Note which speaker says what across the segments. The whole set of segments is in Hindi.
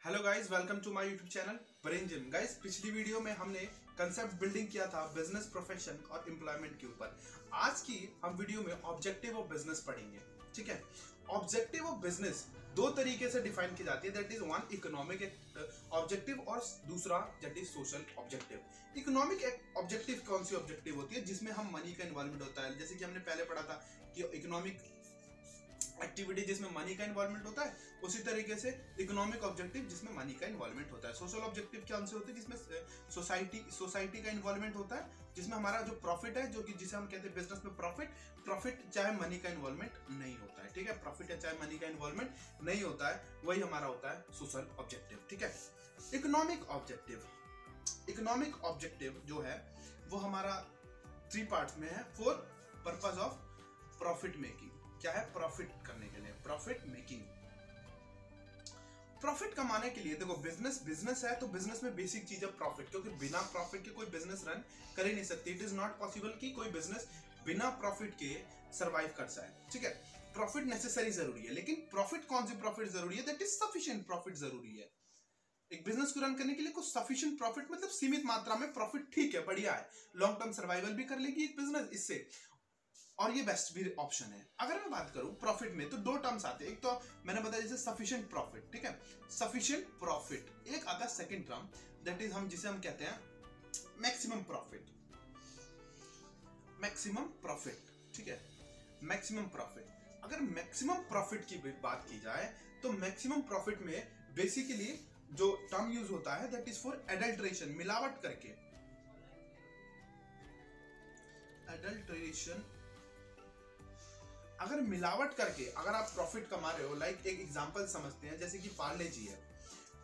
Speaker 1: Hello guys, welcome to my YouTube channel brain gym. Guys, पिछली वीडियो में हमने कंसेप्ट बिल्डिंग किया था बिजनेस, प्रोफेशन और एम्प्लॉयमेंट के ऊपर। आज की हम वीडियो में ऑब्जेक्टिव ऑफ बिजनेस पढ़ेंगे। ठीक है, ऑब्जेक्टिव ऑफ बिजनेस दो तरीके से डिफाइन की जाती है, that is one economic objective और दूसरा that is social objective. Economic objective कौन सी ऑब्जेक्टिव होती है? जिसमें हम मनी का इन्वॉल्वमेंट होता है, जैसे कि हमने पहले पढ़ा था कि इकोनॉमिक एक्टिविटी जिसमें मनी का इन्वॉल्वमेंट होता है, उसी तरीके से इकोनॉमिक ऑब्जेक्टिव जिसमें मनी का इन्वॉल्वमेंट होता है। सोशल ऑब्जेक्टिव क्या से होते हैं? जिसमें सोसाइटी का इन्वॉल्वमेंट होता है, जिसमें हमारा जो प्रॉफिट है, जो कि जिसे हम कहते हैं बिजनेस में प्रॉफिट चाहे मनी का इन्वॉल्वमेंट नहीं होता है। ठीक है, प्रॉफिट या चाहे मनी का इन्वॉल्वमेंट नहीं होता है, वही हमारा होता है सोशल ऑब्जेक्टिव। ठीक है, इकोनॉमिक ऑब्जेक्टिव जो है वो हमारा 3 पार्ट्स में है। For purpose of profit making. क्या है? प्रॉफिट करने के लिए, प्रॉफिट मेकिंग। प्रॉफिट कमाने के लिए देखो, बिजनेस है तो बिजनेस में बेसिक चीज है प्रॉफिट, क्योंकि बिना प्रॉफिट के कोई बिजनेस रन कर ही नहीं सकती। इट इज नॉट पॉसिबल कि कोई बिजनेस बिना प्रॉफिट के सरवाइव कर जाए। ठीक है, प्रॉफिट नेसेसरी जरूरी है, लेकिन प्रॉफिट कौन सी प्रॉफिट जरूरी है? दैट इज सफिशिएंट प्रॉफिट जरूरी है। एक बिजनेस को रन करने के लिए कुछ सफिशिएंट प्रॉफिट, मतलब सीमित मात्रा में प्रॉफिट ठीक है, बढ़िया है, लॉन्ग टर्म सर्वाइवल भी कर लेगी एक बिजनेस इससे, और ये बेस्ट भी ऑप्शन है। अगर मैं बात करूं प्रॉफिट में, तो 2 टर्म्स आते हैं। एक तो मैंने बताया जैसे सफिशिएंट प्रॉफिट। ठीक है, सफिशिएंट प्रॉफिट। एक आता है सेकंड टर्म, दैट इज जिसे हम कहते हैं मैक्सिमम प्रॉफिट। Maximum profit. ठीक है, मैक्सिमम प्रॉफिट। अगर मैक्सिमम प्रॉफिट की बात की जाए तो मैक्सिमम प्रॉफिट में बेसिकली जो टर्म यूज होता है दैट इज फॉर एडल्ट्रेशन, मिलावट करके। एडल्ट्रेशन, अगर मिलावट करके अगर आप प्रॉफिट कमा रहे हो, लाइक एक एग्जांपल समझते हैं, जैसे कि पार्ले जी है।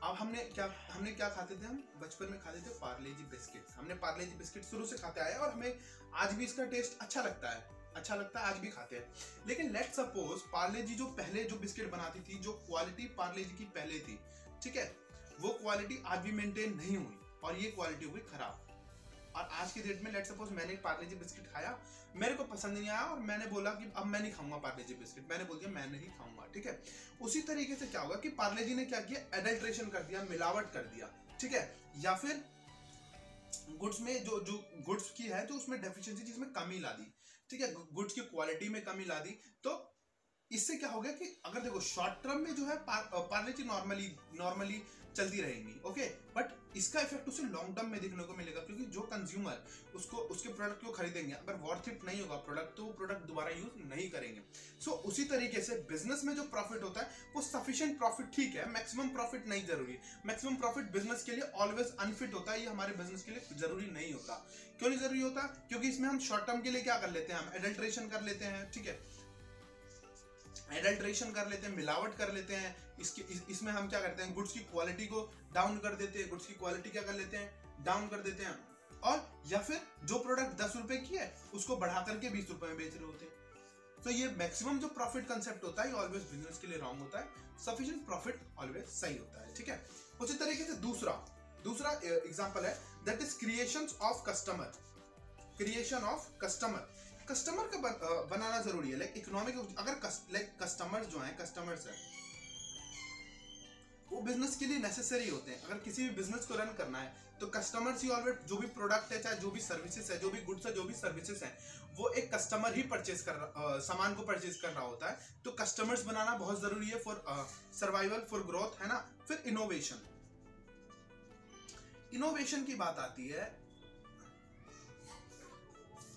Speaker 1: अब हमने क्या खाते थे? हम बचपन में खाते थे पार्ले जी बिस्किट। हमने पार्ले जी बिस्किट शुरू से खाते आए और हमें आज भी इसका टेस्ट अच्छा लगता है, आज भी खाते हैं। लेकिन लेट सपोज पार्ले जी जो पहले जो बिस्किट बनाती थी, जो क्वालिटी पार्ले जी की पहले थी, ठीक है, वो क्वालिटी आज भी मेंटेन नहीं हुई और ये क्वालिटी हुई खराब। और आज की डेट में लेट सपोज मैंने पार्ले जी बिस्किट खाया, मेरे को पसंद नहीं आया और मैंने बोला कि अब मैं नहीं खाऊंगा पार्ले जी बिस्किट, मैंने बोल दिया मैं नहीं खाऊंगा। ठीक है, उसी तरीके से क्या होगा कि पार्ले जी ने क्या किया? एडल्ट्रेशन कर दिया, मिलावट कर दिया। ठीक है, या फिर गुड्स में जो गुड्स की है, जो उसमें डेफिशिएंसी, जिसमें कमी ला दी। ठीक है, गुड्स की क्वालिटी में कमी ला दी। तो इससे क्या हो गया कि अगर देखो शॉर्ट टर्म में जो है पार्ले जी नॉर्मली चलती रहेंगी, ओके, बट इसका इफेक्ट उसे लॉन्ग टर्म में देखने को मिलेगा, क्योंकि जो कंज्यूमर उसके प्रोडक्ट को खरीदेंगे, अगर वर्थ इट नहीं होगा प्रोडक्ट, तो वो प्रोडक्ट दोबारा यूज नहीं करेंगे। सो उसी तरीके से बिजनेस में जो प्रॉफिट होता है वो सफिशिएंट प्रॉफिट ठीक है, मैक्सिमम प्रॉफिट नहीं जरूरी। मैक्सिमम प्रॉफिट बिजनेस के लिए ऑलवेज अनफिट होता है, ये हमारे बिजनेस के लिए जरूरी नहीं होता। क्यों नहीं जरूरी होता? क्योंकि इसमें हम शॉर्ट टर्म के लिए क्या कर लेते हैं? हम एडल्ट्रेशन कर लेते हैं। ठीक है, एडल्ट्रेशन कर लेते हैं, मिलावट कर लेते हैं। इसमें हम क्या करते हैं? गुड्स की क्वालिटी को डाउन कर देते हैं, गुड्स की क्वालिटी क्या कर लेते हैं? डाउन कर देते हैं। और या फिर जो प्रोडक्ट 10 रुपए की है उसको बढ़ा करके 20 रुपए में बेच रहे होते हैं। तो ये मैक्सिमम जो प्रॉफिट कंसेप्ट होता है, ऑलवेज बिजनेस के लिए रॉन्ग होता है। सफिशिएंट प्रॉफिट ऑलवेज सही होता है। ठीक है, उसी तरीके से दूसरा एग्जांपल है, that is creation of customer. Creation of customer का बनाना जरूरी है। लाइक इकोनॉमिक, अगर कस्टमर्स हैं वो बिजनेस के लिए नेसेसरी होते हैं। अगर किसी भी बिजनेस को रन करना है तो कस्टमर्स ही ऑलवेज, जो भी प्रोडक्ट है, चाहे जो भी सर्विसेज है, जो भी गुड्स है, जो भी सर्विसेज है, वो एक कस्टमर ही सामान को परचेज कर रहा होता है। तो कस्टमर्स बनाना बहुत जरूरी है फॉर सर्वाइवल, फॉर ग्रोथ, है ना। फिर इनोवेशन की बात आती है,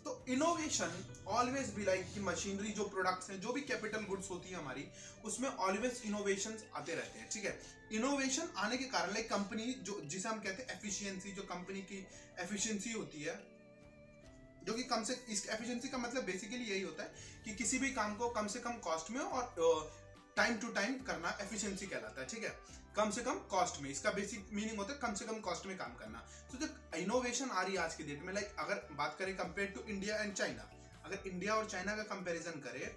Speaker 1: तो इनोवेशन ऑलवेज भी लाइक कि मशीनरी, जो प्रोडक्ट्स हैं, जो भी कैपिटल गुड्स होती है हमारी, उसमें ऑलवेज इनोवेशंस आते रहते हैं। ठीक है, इनोवेशन आने के कारण लाइक कंपनी, जो जिसे हम कहते हैं एफिशिएंसी, जो कंपनी की एफिशिएंसी होती है, जो कि इस एफिशिएंसी का मतलब बेसिकली यही होता है कि किसी भी काम को कम से कम कॉस्ट में और टाइम टू टाइम करना एफिशिएंसी कहलाता है। ठीक है, कम से कम कॉस्ट में, इसका बेसिक मीनिंग होता है कम से कम कॉस्ट में काम करना। तो जो इनोवेशन आ रही है आज की डेट में, लाइक अगर बात करें compare to India and China, अगर इंडिया और चाइना का कंपैरिजन करें,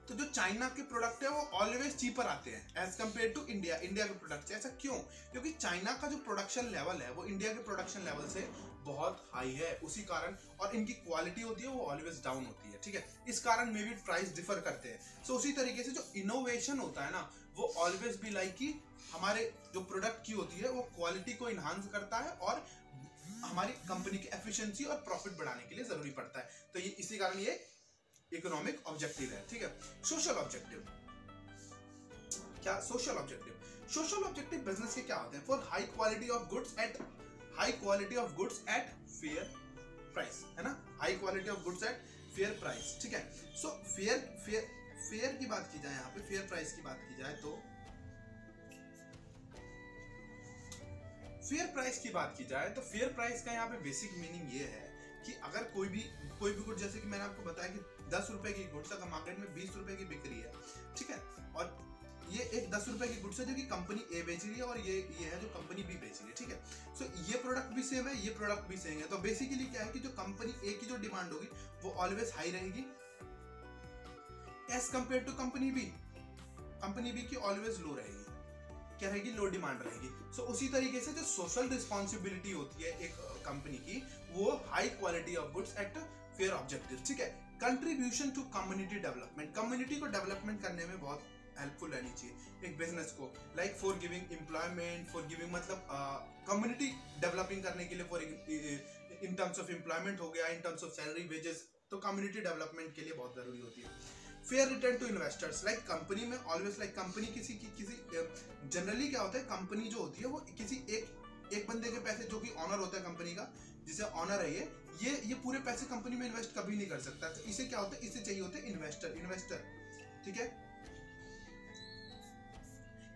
Speaker 1: तो जो चाइना के प्रोडक्ट है वो ऑलवेज चीपर आते हैं एज कंपेयर टू इंडिया के प्रोडक्ट। ऐसा क्यों? क्योंकि चाइना का जो प्रोडक्शन लेवल है वो इंडिया के प्रोडक्शन लेवल से बहुत हाई है, उसी कारण, और इनकी क्वालिटी होती है वो ऑलवेज डाउन होती है। ठीक है, इस कारण मे भी प्राइस डिफर करते हैं। सो उसी तरीके से जो इनोवेशन होता है ना, वो ऑलवेज भी लाइक कि हमारे जो प्रोडक्ट की होती है वो क्वालिटी को इन्हांस करता है और हमारी कंपनी की एफिशिएंसी और प्रॉफिट बढ़ाने के लिए जरूरी पड़ता है। तो ये इसी कारण ये इकोनॉमिक ऑब्जेक्टिव है, ठीक है। सोशल ऑब्जेक्टिव, क्या social objective? Social objective business के क्या होते हैं? For high quality of goods at fair price, है ना, high quality of goods at fair price, ठीक है। सो फेयर की बात की जाए, यहाँ पे फेयर प्राइस की बात की जाए तो फेयर प्राइस की बात की जाए तो फेयर प्राइस का यहाँ पे बेसिक मीनिंग ये है कि अगर कोई भी गुड, जैसे कि मैंने आपको बताया कि 10 रुपए की गुड्स अगर मार्केट में 20 रुपए की बिक रही है, ठीक है, और ये एक 10 रुपए की गुड्स है जो कि कंपनी ए बेच रही है और ये है जो कंपनी बी बेच रही है, ठीक है। सो ये प्रोडक्ट भी सेम है, ये प्रोडक्ट भी सेम है, तो बेसिकली क्या है कि जो कंपनी ए की जो डिमांड होगी वो ऑलवेज हाई रहेगी as compare to company B की ऑलवेज लो रहेगी, क्या रहेगी, लो डिमांड रहेगी। सो उसी तरीके से जो सोशल रिस्पॉन्सिबिलिटी होती है एक कंपनी की, वो high quality of goods at fair objective, ठीक है। Contribution to community development, community को डेवलपमेंट करने में बहुत हेल्पफुल रहनी चाहिए एक बिजनेस को, like for giving employment, for giving मतलब कम्युनिटी डेवलपिंग करने के लिए, for in terms of employment हो गया, in terms of salary wages, तो कम्युनिटी डेवलपमेंट के लिए बहुत जरूरी होती है। Fair return to investors, like company में ऑलवेज लाइक कंपनी किसी जनरली क्या होता है, कंपनी जो होती है वो किसी एक बंदे के पैसे, जो कि ऑनर होता है कंपनी का, जिसे ऑनर है ये पूरे पैसे कंपनी में इन्वेस्ट कभी नहीं कर सकता, तो इसे क्या होता है, इसे चाहिए होते हैं इन्वेस्टर, ठीक है।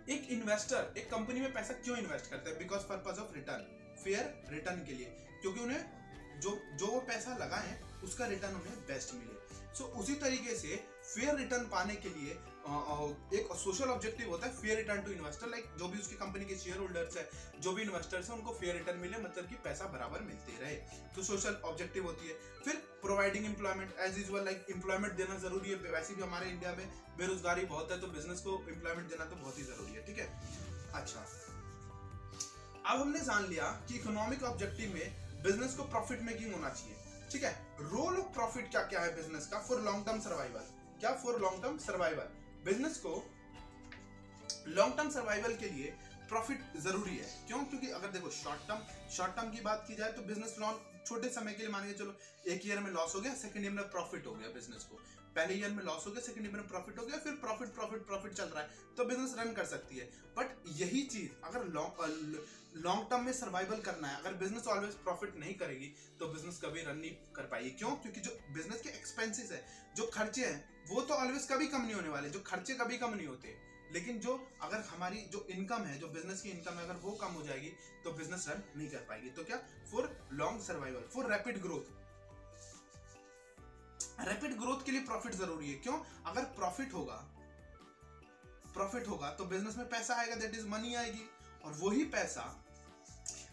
Speaker 1: एक इन्वेस्टर एक कंपनी में पैसा क्यों इन्वेस्ट करता है? Because purpose of return, fair return के लिए, क्योंकि उन्हें जो वो पैसा लगाए उसका रिटर्न उन्हें बेस्ट मिले। सो उसी तरीके से फेयर रिटर्न पाने के लिए एक सोशल ऑब्जेक्टिव होता है fair return to investor, like जो भी उसकी कंपनी के शेयर होल्डर्स है, जो भी इन्वेस्टर्स हैं, उनको फेयर रिटर्न मिले, मतलब कि पैसा बराबर मिलते रहे, तो सोशल ऑब्जेक्टिव होती है। फिर providing employment, as usual like employment देना जरूरी है, वैसे भी हमारे इंडिया में बेरोजगारी बहुत है, तो बिजनेस को एम्प्लॉयमेंट देना तो बहुत ही जरूरी है, ठीक है। अच्छा, अब हमने जान लिया कि इकोनॉमिक ऑब्जेक्टिव में बिजनेस को प्रॉफिट मेकिंग होना चाहिए, ठीक है। रोल ऑफ प्रॉफिट क्या क्या है बिजनेस का फॉर लॉन्ग टर्म सर्वाइवल? क्या for long term survival? Business को लॉन्ग टर्म सर्वाइवल के लिए प्रॉफिट जरूरी है, क्यों? क्योंकि अगर देखो शॉर्ट टर्म की बात की जाए तो बिजनेस छोटे समय के लिए मान के चलो एक ईयर में लॉस हो गया, सेकंड ईयर में प्रॉफिट हो गया बिजनेस को, पहले ईयर में लॉस हो गया, सेकंड ईयर में प्रॉफिट हो गया, फिर प्रॉफिट चल रहा है, तो बिजनेस रन कर सकती है। बट यही चीज अगर लॉन्ग टर्म में सर्वाइवल करना है, अगर बिजनेस ऑलवेज प्रॉफिट नहीं करेगी तो बिजनेस कभी रन नहीं कर पाएगी, क्यों? क्योंकि जो बिजनेस के एक्सपेंसेस है, जो खर्चे हैं, वो तो ऑलवेज कभी कम नहीं होने वाले, जो खर्चे कभी कम नहीं होते, लेकिन जो अगर हमारी जो इनकम है, जो बिजनेस की इनकम है, अगर वो कम हो जाएगी तो बिजनेस रन नहीं कर पाएगी। तो क्या for long survival, for rapid growth, rapid growth के लिए प्रॉफिट जरूरी है, क्यों? अगर प्रॉफिट होगा तो बिजनेस में पैसा आएगा, दैट इज मनी आएगी, और वही पैसा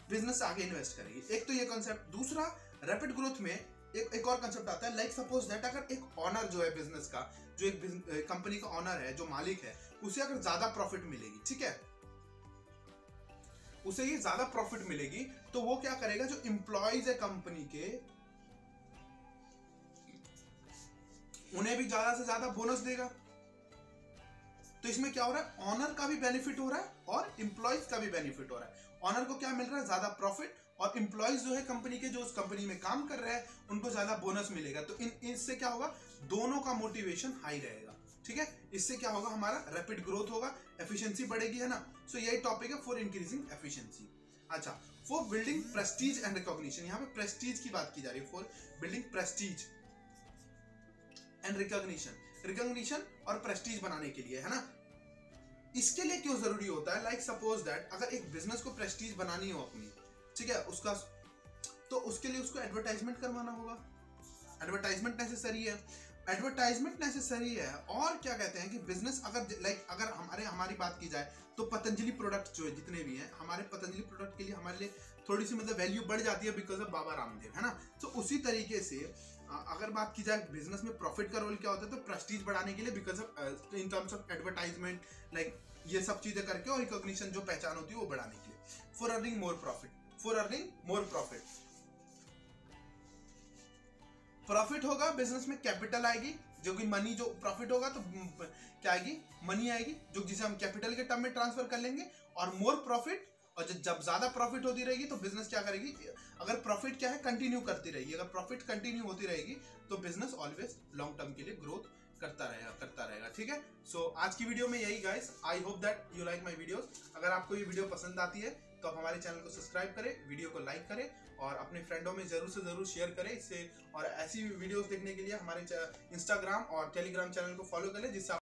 Speaker 1: बिजनेस आगे इन्वेस्ट करेगी। एक तो ये कॉन्सेप्ट। दूसरा, रैपिड ग्रोथ में एक और कॉन्सेप्ट आता है, लाइक सपोज दैट अगर एक ऑनर जो है बिजनेस का, जो एक कंपनी का ऑनर है, जो मालिक है, उसे अगर ज्यादा प्रॉफिट मिलेगी, ठीक है, उसे ये ज्यादा प्रॉफिट मिलेगी, तो वो क्या करेगा, जो एम्प्लॉइज है कंपनी के, उन्हें भी ज्यादा से ज्यादा बोनस देगा। तो इसमें क्या हो रहा है, ऑनर का भी बेनिफिट हो रहा है और एम्प्लॉइज का भी बेनिफिट हो रहा है। ऑनर को क्या मिल रहा है, ज्यादा प्रॉफिट, और एम्प्लॉइज जो है कंपनी के, जो उस कंपनी में काम कर रहे हैं, उनको ज्यादा बोनस मिलेगा। तो इससे क्या होगा, दोनों का मोटिवेशन हाई रहेगा, ठीक है। इससे क्या होगा, हमारा रैपिड ग्रोथ होगा, एफिशिएंसी बढ़ेगी, है ना। सो यही टॉपिक है फॉर इंक्रीजिंग एफिशिएंसी। अच्छा, for building Prestige and recognition, यहाँ पे प्रेस्टीज की बात की जा रही है, for building Prestige and recognition और प्रेस्टीज बनाने के लिए, है ना। इसके लिए क्यों जरूरी होता है, लाइक सपोज दैट अगर एक बिजनेस को प्रेस्टीज बनानी हो अपनी, ठीक है, उसका, तो उसके लिए उसको एडवर्टाइजमेंट करवाना होगा, एडवर्टाइजमेंट नेसेसरी है, और क्या कहते हैं कि बिजनेस अगर हमारी बात की जाए तो पतंजलि प्रोडक्ट जो है, जितने भी हैं, हमारे पतंजलि प्रोडक्ट के लिए हमारे लिए थोड़ी सी मतलब वैल्यू बढ़ जाती है बिकॉज ऑफ बाबा रामदेव, है ना। तो उसी तरीके से अगर बात की जाए बिजनेस में प्रॉफिट का रोल क्या होता है, तो प्रेस्टीज बढ़ाने के लिए, because of in terms of advertisement, like ये सब चीजें करके, और रिकॉग्निशन जो पहचान होती है वो बढ़ाने के लिए, फॉर अर्निंग मोर प्रॉफिट होगा, बिजनेस में कैपिटल आएगी, जो कि मनी, जो प्रॉफिट होगा तो क्या आएगी, मनी आएगी, जो जिसे हम कैपिटल के टर्म में ट्रांसफर कर लेंगे, और मोर प्रॉफिट, और जब ज्यादा प्रॉफिट होती रहेगी तो बिजनेस क्या करेगी, अगर प्रॉफिट क्या है कंटिन्यू करती रहेगी, अगर प्रॉफिट कंटिन्यू होती रहेगी तो बिजनेस ऑलवेज लॉन्ग टर्म के लिए ग्रोथ करता रहेगा। ठीक है, सो आज की वीडियो में यही guys, I hope that you like my videos. अगर आपको ये वीडियो पसंद आती है तो आप हमारे चैनल को सब्सक्राइब करें, वीडियो को लाइक करें और अपने फ्रेंडों में जरूर से जरूर शेयर करें इससे, और ऐसी वीडियोस देखने के लिए हमारे इंस्टाग्राम और टेलीग्राम चैनल को फॉलो करें, जिससे